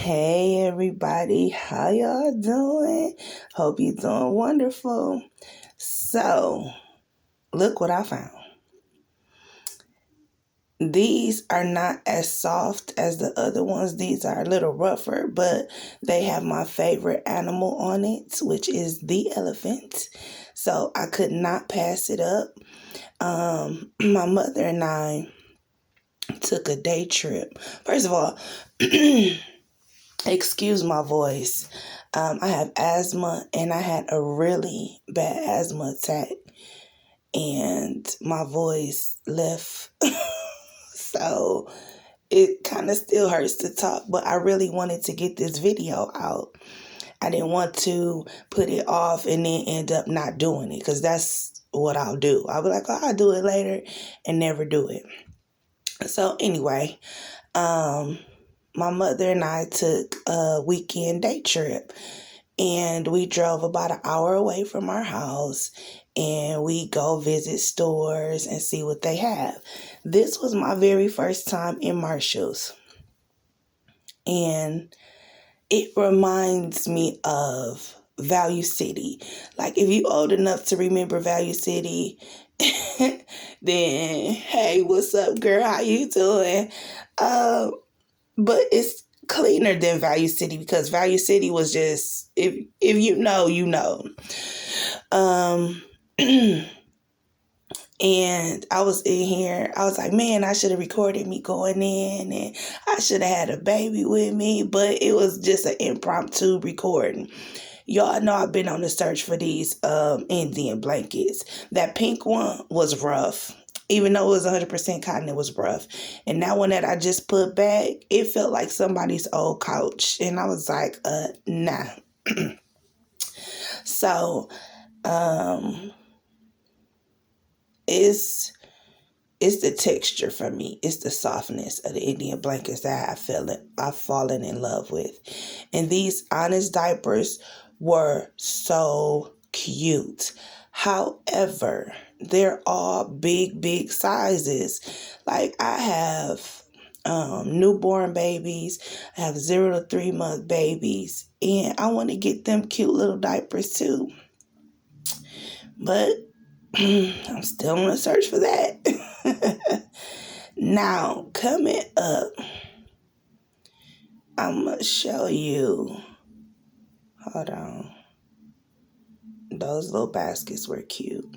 Hey everybody, how y'all doing? Hope you're doing wonderful. So, look what I found. These are not as soft as the other ones. These are a little rougher, but they have my favorite animal on it, which is the elephant. So I could not pass it up. My mother and I took a day trip. First of all, excuse my voice. I have asthma and I had a really bad asthma attack and my voice left. So it kind of still hurts to talk, but I really wanted to get this video out. I didn't want to put it off and then end up not doing it, because that's what I'll do. I'll be like, oh, I'll do it later and never do it. So anyway, my mother and I took a weekend day trip, and we drove about an hour away from our house, and we go visit stores and see what they have. This was my very first time in Marshall's, and it reminds me of Value City. Like, if you old enough to remember Value City, then hey, what's up, girl? How you doing? But it's cleaner than Value City, because Value City was just, if you know, you know. And I was in here, I was like, man, I should have recorded me going in, and I should have had a baby with me, but it was just an impromptu recording. Y'all know I've been on the search for these Indian blankets. That pink one was rough. Even though it was 100% cotton, it was rough. And that one that I just put back, it felt like somebody's old couch. And I was like, nah. So, it's the texture for me. It's the softness of the Indian blankets that I've fallen in love with. And these Honest diapers were so cute. However, they're all big sizes. Like, I have newborn babies. I have 0 to 3 month babies. And I want to get them cute little diapers too. But I'm still on a search for that. Now, coming up, I'm going to show you. Hold on. Those little baskets were cute.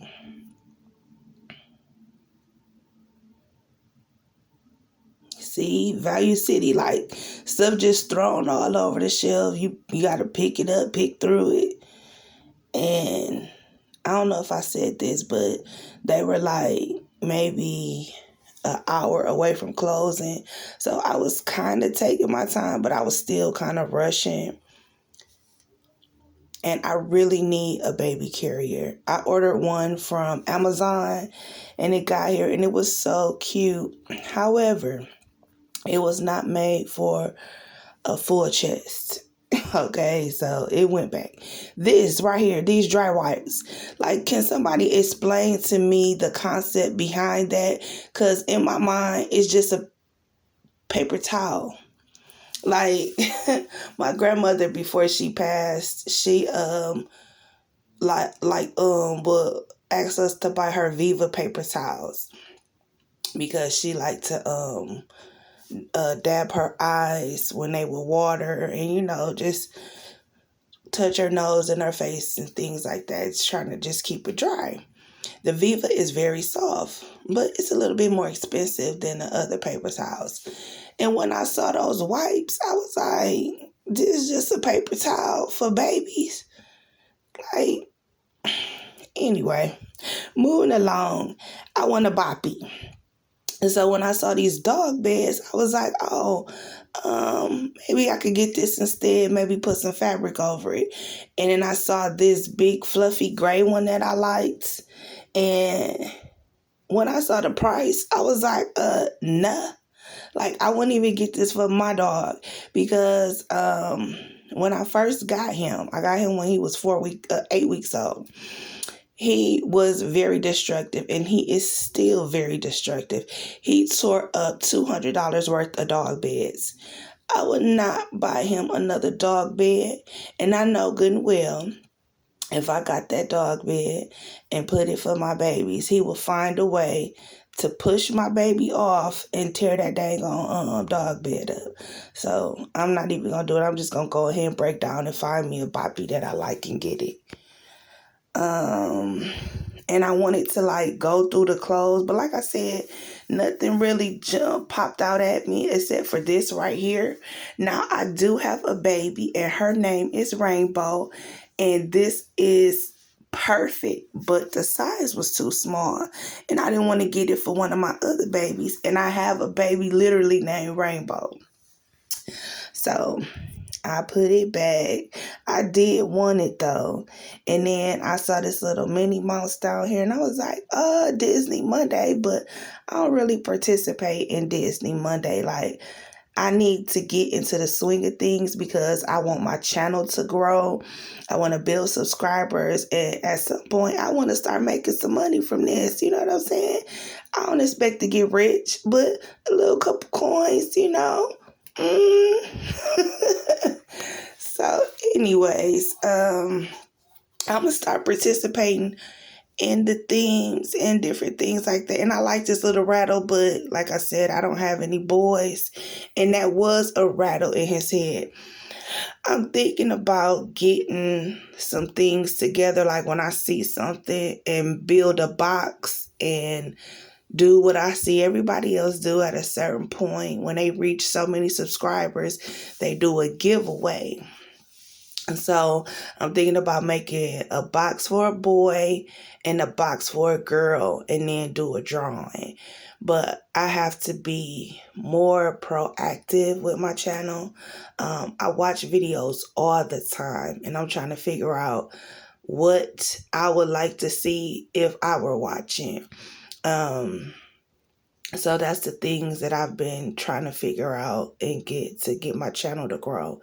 See, Value City, like, stuff just thrown all over the shelf. You got to pick it up, pick through it. And I don't know if I said this, but they were like maybe an hour away from closing. So I was kind of taking my time, but I was still kind of rushing. And I really need a baby carrier. I ordered one from Amazon and it got here and it was so cute. However, it was not made for a full chest. Okay, so it went back. This right here, these dry wipes. Like, can somebody explain to me the concept behind that? Because in my mind, it's just a paper towel. Like, my grandmother, before she passed, she would ask us to buy her Viva paper towels, because she liked to dab her eyes when they were water, and just touch her nose and her face and things like that. It's trying to just keep it dry. The Viva is very soft, but it's a little bit more expensive than the other paper towels. And when I saw those wipes, I was like, this is just a paper towel for babies. Like, anyway, moving along, I want a boppy. And so when I saw these dog beds, I was like, maybe I could get this instead, maybe put some fabric over it. And then I saw this big fluffy gray one that I liked. And when I saw the price, I was like, nah. Like, I wouldn't even get this for my dog, because when I first got him, I got him when he was 8 weeks old. He was very destructive, and he is still very destructive. He tore up $200 worth of dog beds. I would not buy him another dog bed. And I know good and well, if I got that dog bed and put it for my babies, he will find a way to push my baby off and tear that dang on dog bed up. So I'm not even going to do it. I'm just going to go ahead and break down and find me a boppy that I like and get it. And I wanted to like go through the clothes, but like I said, nothing really popped out at me except for this right here. Now I do have a baby and her name is Rainbow, and this is perfect, but the size was too small and I didn't want to get it for one of my other babies, and I have a baby literally named Rainbow. So I put it back. I did want it though. And then I saw this little Minnie Mouse down here and I was like, Disney Monday, but I don't really participate in Disney Monday. Like, I need to get into the swing of things because I want my channel to grow. I want to build subscribers. And at some point, I want to start making some money from this. You know what I'm saying? I don't expect to get rich, but a little couple coins, you know. So anyways, I'm gonna start participating in the themes and different things like that. And I like this little rattle, but like I said, I don't have any boys, and that was a rattle in his head. I'm thinking about getting some things together, like when I see something, and build a box and do what I see everybody else do at a certain point. When they reach so many subscribers, they do a giveaway. And so I'm thinking about making a box for a boy and a box for a girl and then do a drawing. But I have to be more proactive with my channel. I watch videos all the time and I'm trying to figure out what I would like to see if I were watching. So that's the things that I've been trying to figure out and get my channel to grow.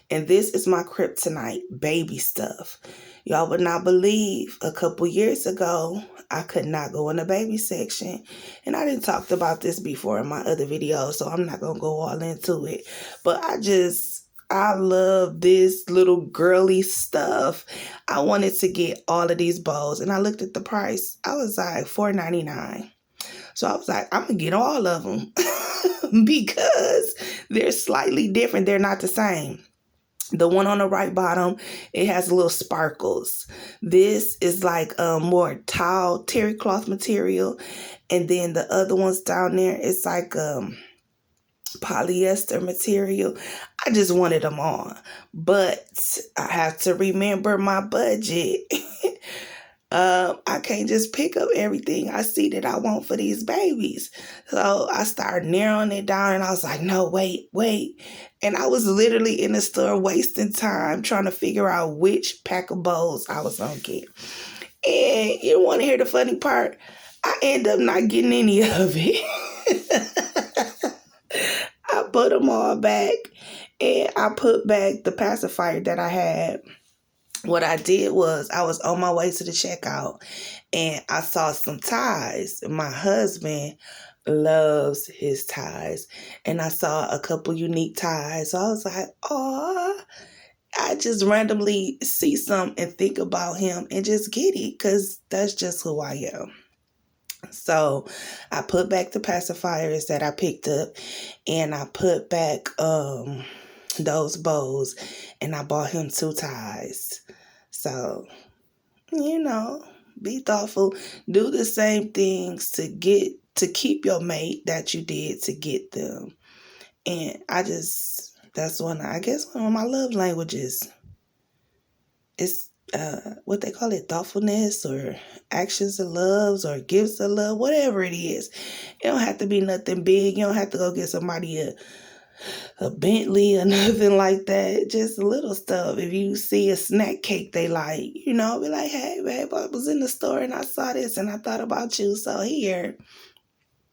And this is my kryptonite, baby stuff. Y'all would not believe a couple years ago, I could not go in the baby section. And I didn't talk about this before in my other videos, so I'm not going to go all into it. But I love this little girly stuff. I wanted to get all of these bows, and I looked at the price. I was like $4.99. So I was like, I'm going to get all of them because they're slightly different. They're not the same. The one on the right bottom, it has little sparkles. This is like a more tall terry cloth material. And then the other ones down there, it's like polyester material. I just wanted them all. But I have to remember my budget. I can't just pick up everything I see that I want for these babies. So I started narrowing it down and I was like, no, wait. And I was literally in the store wasting time trying to figure out which pack of bows I was going to get. And you want to hear the funny part? I end up not getting any of it. I put them all back and I put back the pacifier that I had. What I did was I was on my way to the checkout and I saw some ties. My husband loves his ties. And I saw a couple unique ties. So I was like, oh, I just randomly see some and think about him and just get it because that's just who I am. So I put back the pacifiers that I picked up and I put back those bows and I bought him 2 ties. So, be thoughtful. Do the same things to keep your mate that you did to get them. And that's one of my love languages. It's what they call it, thoughtfulness or actions of loves or gifts of love, whatever it is. It don't have to be nothing big. You don't have to go get somebody a Bentley or nothing like that. Just little stuff. If you see a snack cake they like, be like, hey, babe, I was in the store and I saw this and I thought about you. So here,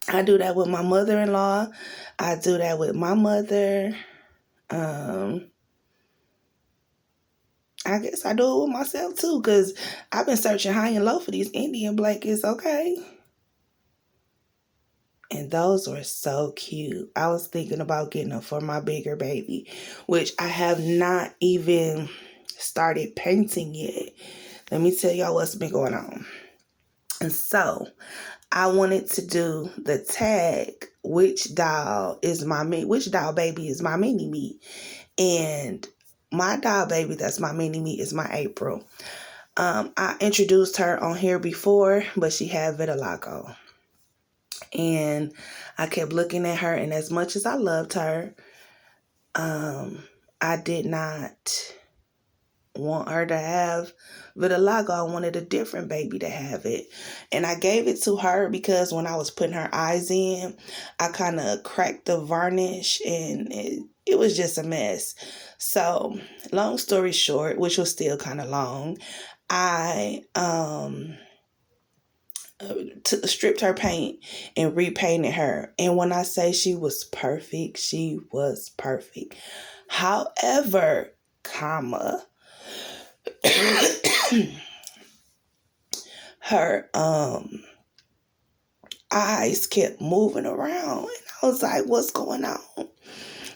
I do that with my mother-in-law. I do that with my mother. I guess I do it with myself too because I've been searching high and low for these Indian blankets, okay? And those were so cute. I was thinking about getting them for my bigger baby, which I have not even started painting yet. Let me tell y'all what's been going on. And so I wanted to do the tag, which doll baby is my mini me. And my doll baby that's my mini me is my April. I introduced her on here before, but she had vitiligo. And I kept looking at her, and as much as I loved her, I did not want her to have vitiligo. I wanted a different baby to have it. And I gave it to her because when I was putting her eyes in, I kind of cracked the varnish, and it was just a mess. So, long story short, which was still kind of long, I stripped her paint and repainted her. And when I say she was perfect, she was perfect. However, her eyes kept moving around, and I was like, what's going on?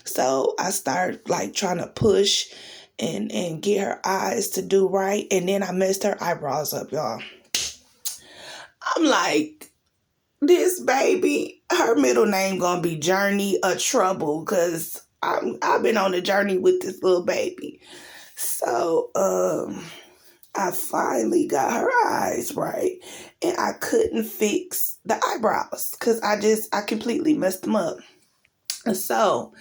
So I started like trying to push and get her eyes to do right, and then I messed her eyebrows up, y'all. I'm like, this baby, her middle name gonna be Journey of Trouble, because I've been on a journey with this little baby. So I finally got her eyes right, and I couldn't fix the eyebrows because I completely messed them up. And so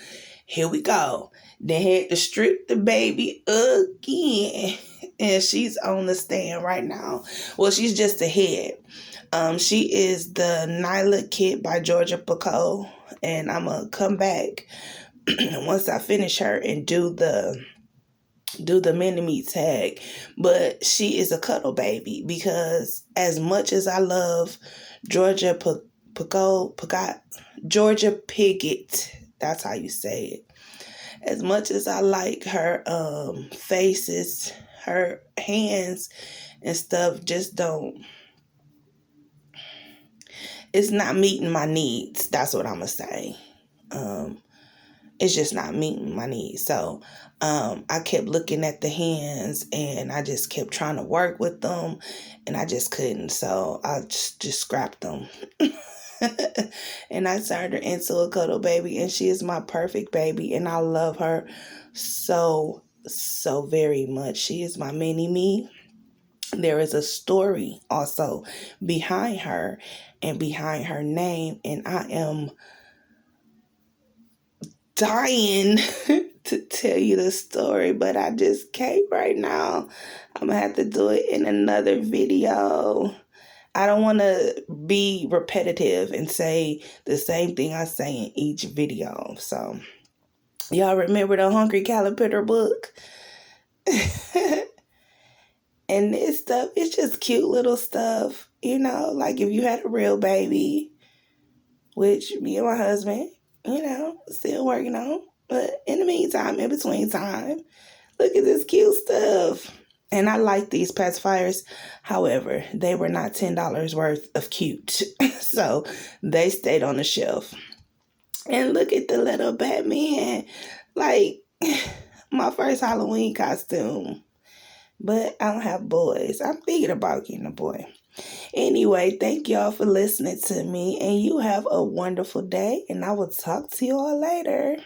here we go. They had to strip the baby again, and she's on the stand right now. Well, she's just a head. She is the Nyla kit by Georgia Pico, and I'm gonna come back once I finish her and do the mini-me tag. But she is a cuddle baby, because as much as I love Georgia Georgia Piggott, that's how you say it. As much as I like her faces, her hands and stuff just don't, it's not meeting my needs. That's what I'm gonna say. It's just not meeting my needs. So I kept looking at the hands, and I just kept trying to work with them, and I just couldn't. So I just scrapped them. And I turned her into a cuddle baby, and she is my perfect baby, and I love her so very much. She is my mini me. There is a story also behind her and behind her name, and I am dying to tell you the story, but I just can't right now. I'm gonna have to do it in another video. I don't want to be repetitive and say the same thing I say in each video. So, y'all remember the Hungry Caterpillar book? And this stuff, it's just cute little stuff. You know, like if you had a real baby, which me and my husband, still working on. But in the meantime, in between time, look at this cute stuff. And I like these pacifiers. However, they were not $10 worth of cute. So they stayed on the shelf. And look at the little Batman. Like, my first Halloween costume. But I don't have boys. I'm thinking about getting a boy. Anyway, thank y'all for listening to me. And you have a wonderful day. And I will talk to you all later.